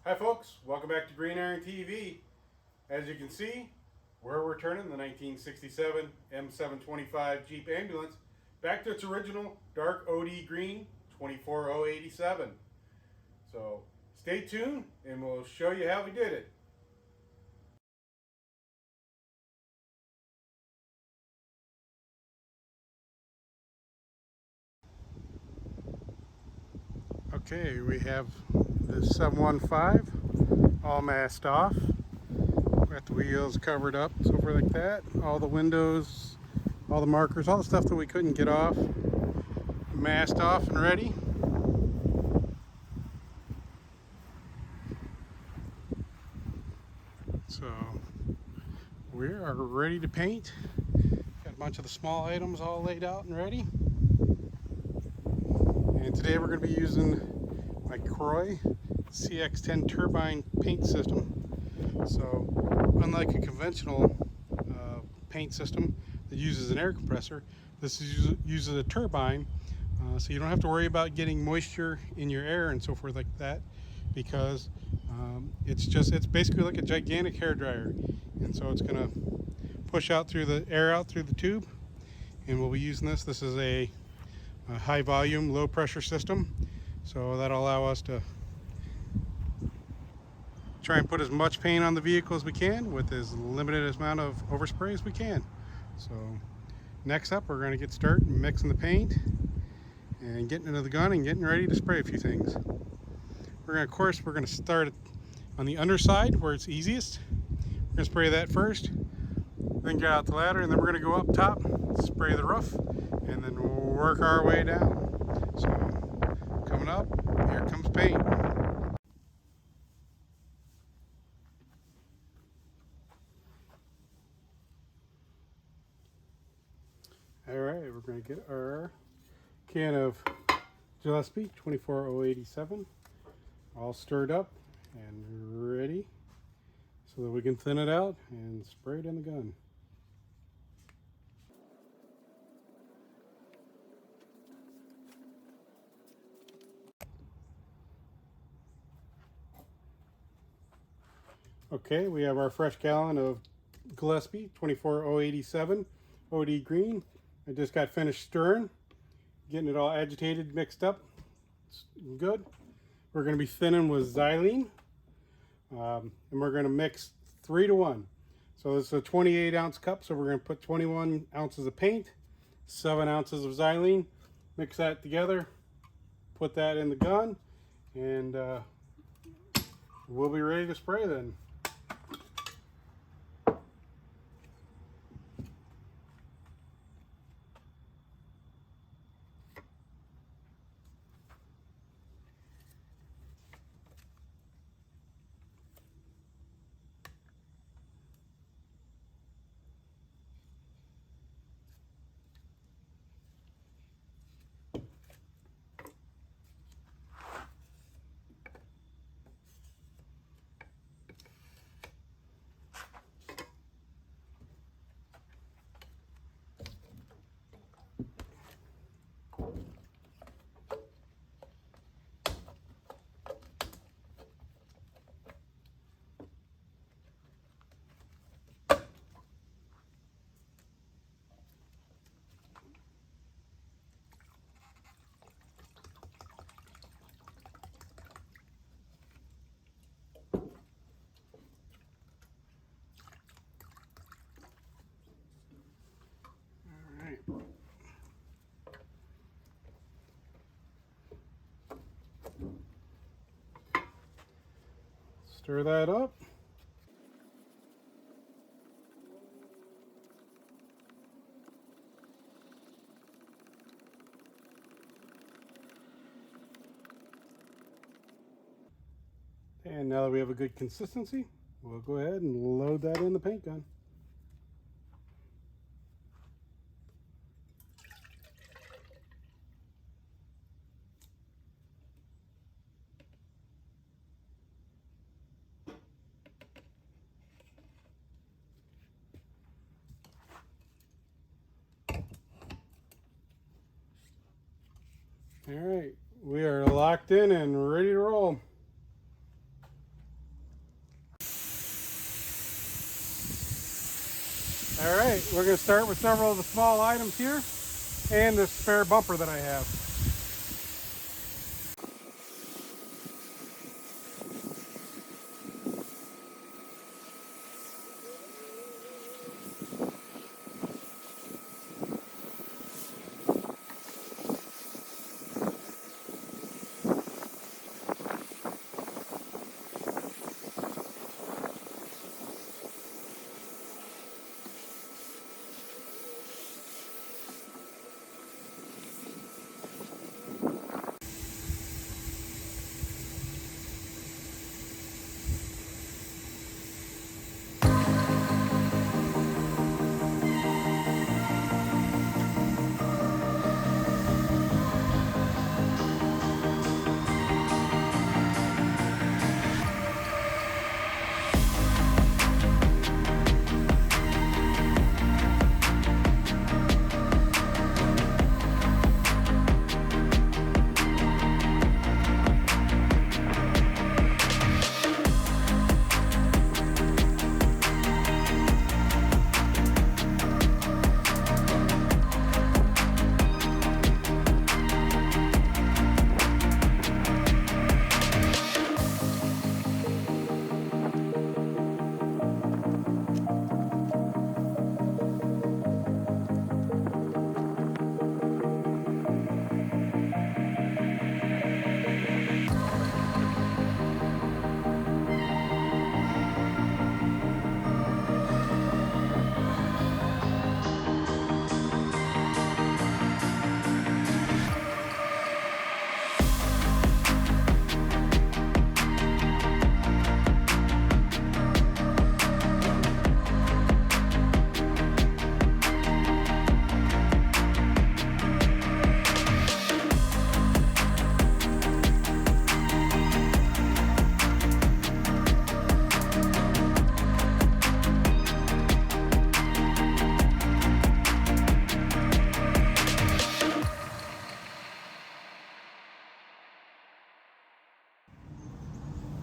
Hi folks, welcome back to Green Iron TV. As you can see, we're returning the 1967 M725 Jeep Ambulance back to its original dark OD green 24087. So stay tuned and we'll show you how we did it. Okay, we have the 715 all masked off. Got the wheels covered up, so forth like that. All the windows, all the markers, all the stuff that we couldn't get off, masked off and ready. So we are ready to paint. Got a bunch of the small items all laid out and ready. And today we're going to be using my Croy CX10 turbine paint system. So unlike a conventional paint system that uses an air compressor, this uses a turbine, so you don't have to worry about getting moisture in your air and so forth like that, because it's basically like a gigantic hair dryer, and so it's going to push out through the air out through the tube. And we'll be using this. This is a high volume, low pressure system, so that'll allow us to try and put as much paint on the vehicle as we can with as limited amount of overspray as we can. So next up, we're going to get started mixing the paint and getting into the gun and getting ready to spray a few things. We're going to start on the underside where it's easiest. We're going to spray that first, then get out the ladder, and then we're going to go up top, spray the roof, and then work our way down. So coming up, here comes paint. Alright, we're going to get our can of Uppbeat 24087 all stirred up and ready so that we can thin it out and spray it in the gun. Okay, we have our fresh gallon of Uppbeat 24087 OD green. I just got finished stirring, getting it all agitated, mixed up. It's good. We're going to be thinning with xylene, and we're going to mix 3 to 1. So this is a 28 ounce cup, so we're going to put 21 ounces of paint, 7 ounces of xylene, mix that together, put that in the gun, and we'll be ready to spray then. Stir that up. And now that we have a good consistency, we'll go ahead and load that in the paint gun. All right, we are locked in and ready to roll. All right, we're going to start with several of the small items here and this spare bumper that I have.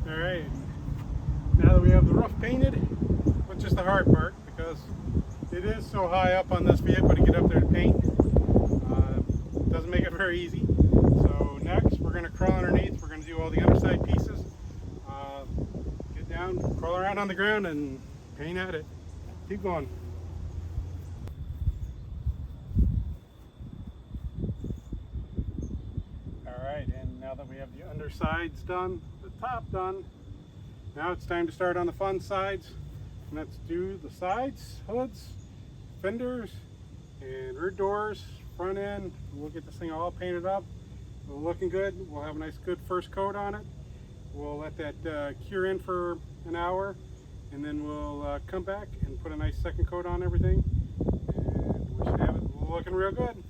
Alright, now that we have the roof painted, what's just the hard part, because it is so high up on this vehicle to get up there to paint. Doesn't make it very easy. So next we're going to crawl underneath, we're going to do all the underside pieces, get down, crawl around on the ground and paint at it. Keep going. Alright, and now that we have the undersides done, the top done, now it's time to start on the fun sides. And let's do the sides, hoods, fenders, and rear doors, front end. We'll get this thing all painted up. We're looking good. We'll have a nice good first coat on it. We'll let that cure in for an hour, and then we'll come back and put a nice second coat on everything. And we should have it looking real good.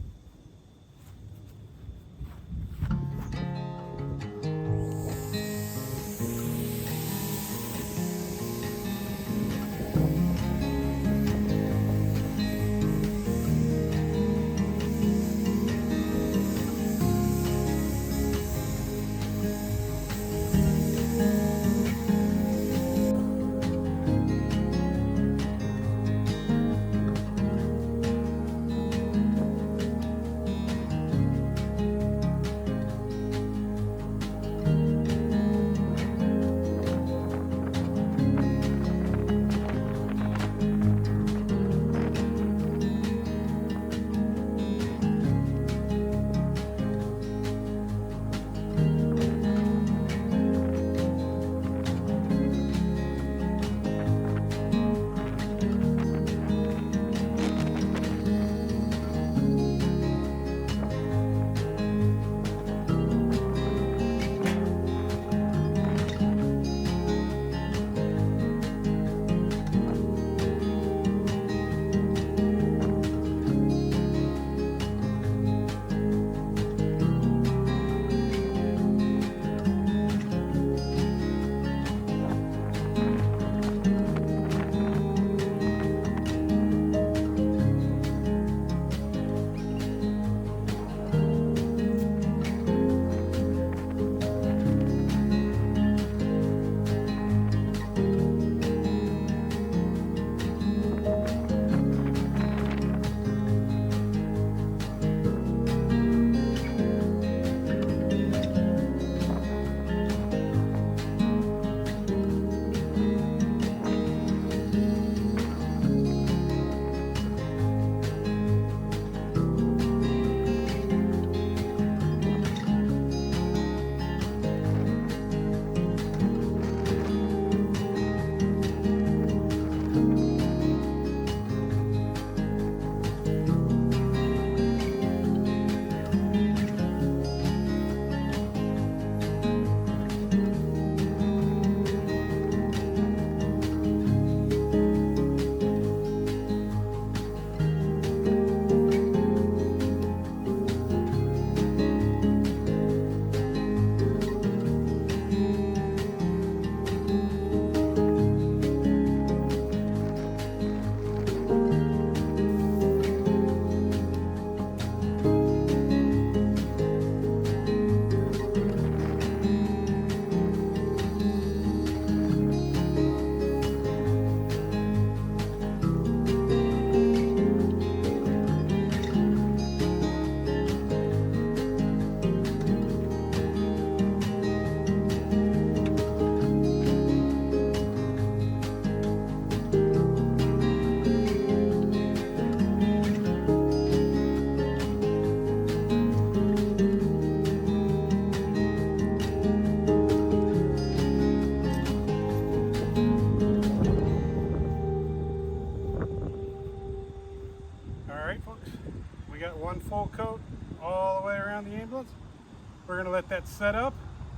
let that set up,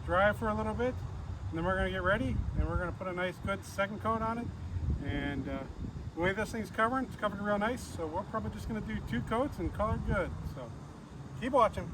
dry for a little bit, and then we're going to get ready, and we're going to put a nice good second coat on it. And the way this thing's covering, it's covered real nice, so we're probably just going to do 2 coats and call it good. So keep watching.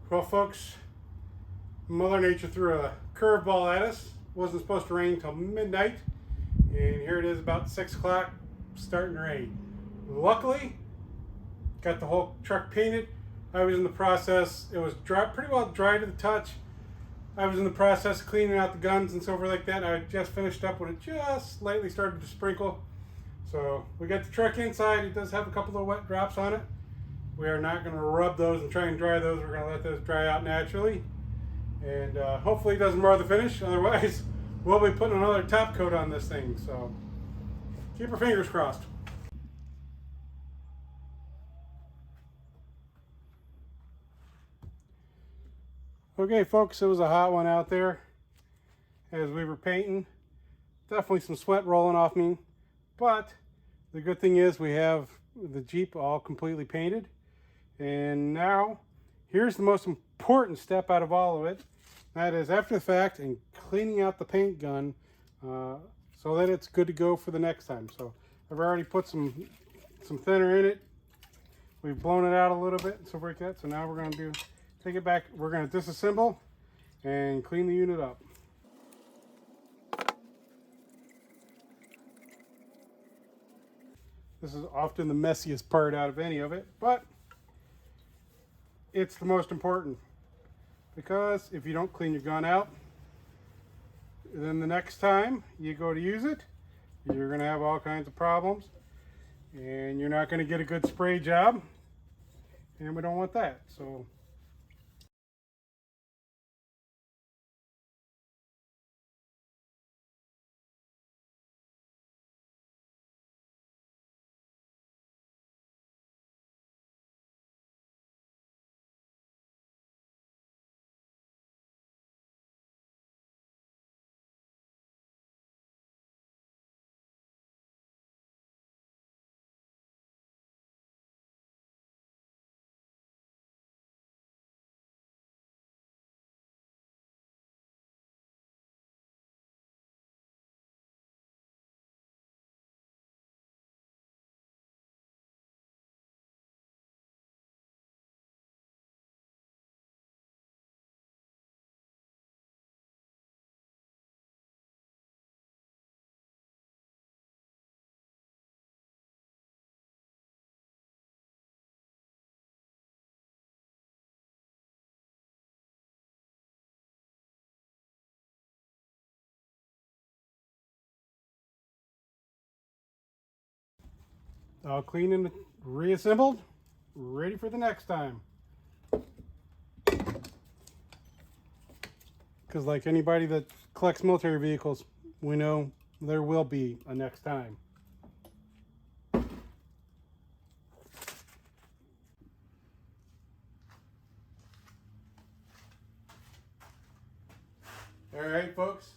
Well, folks, Mother Nature threw a curveball at us. Wasn't supposed to rain until midnight, and here it is about 6 o'clock, starting to rain. Luckily, got the whole truck painted. I was in the process, it was dry, pretty well dry to the touch. I was in the process of cleaning out the guns and so forth like that. I just finished up when it just slightly started to sprinkle. So we got the truck inside. It does have a couple of wet drops on it. We are not going to rub those and try and dry those. We're going to let those dry out naturally. And hopefully it doesn't mar the finish. Otherwise, we'll be putting another top coat on this thing. So keep our fingers crossed. Okay, folks, it was a hot one out there as we were painting. Definitely some sweat rolling off me. But the good thing is we have the Jeep all completely painted. And now, here's the most important step out of all of it. That is, after the fact, and cleaning out the paint gun so that it's good to go for the next time. So I've already put some thinner in it. We've blown it out a little bit and so forth like that. So now we're going to take it back. We're going to disassemble and clean the unit up. This is often the messiest part out of any of it, but it's the most important, because if you don't clean your gun out, then the next time you go to use it, you're going to have all kinds of problems, and you're not going to get a good spray job, and we don't want that. So all clean and reassembled, ready for the next time. Because like anybody that collects military vehicles, we know there will be a next time. All right, folks,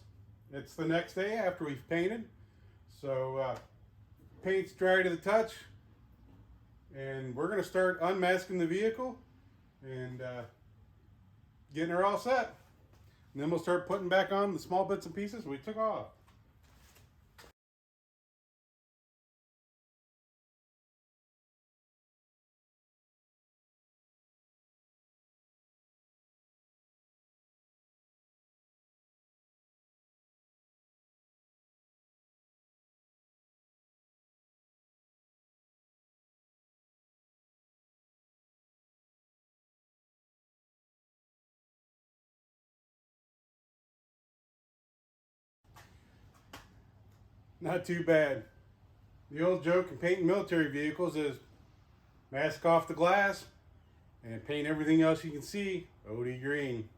it's the next day after we've painted. So paint's dry to the touch, and we're going to start unmasking the vehicle and getting her all set. And then we'll start putting back on the small bits and pieces we took off. Not too bad. The old joke in painting military vehicles is mask off the glass and paint everything else you can see OD green.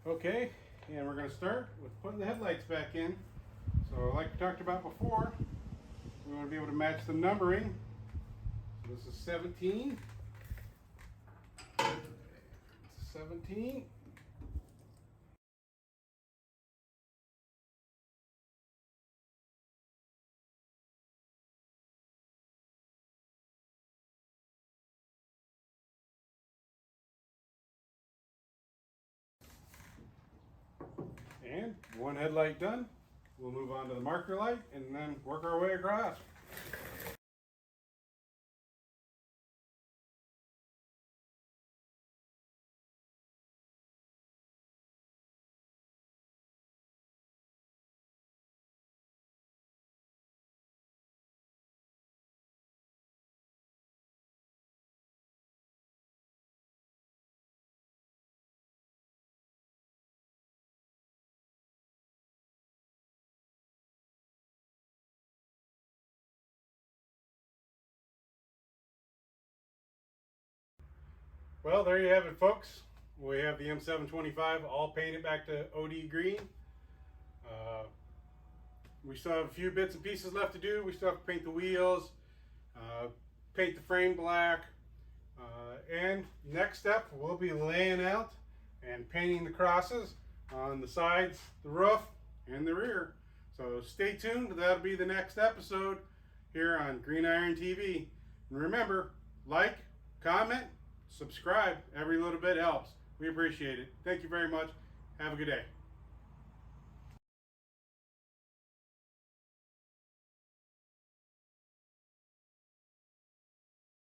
Okay, and we're going to start with putting the headlights back in. So like we talked about before, we want to be able to match the numbering. So this is 17. 17. And one headlight done, we'll move on to the marker light and then work our way across. Well, there you have it, folks. We have the M725 all painted back to OD green. We still have a few bits and pieces left to do. We still have to paint the wheels, paint the frame black, and next step we'll be laying out and painting the crosses on the sides, the roof, and the rear. So stay tuned. That'll be the next episode here on Green Iron TV. And remember, like, comment, subscribe. Every little bit helps. We appreciate it. Thank you very much. Have a good day.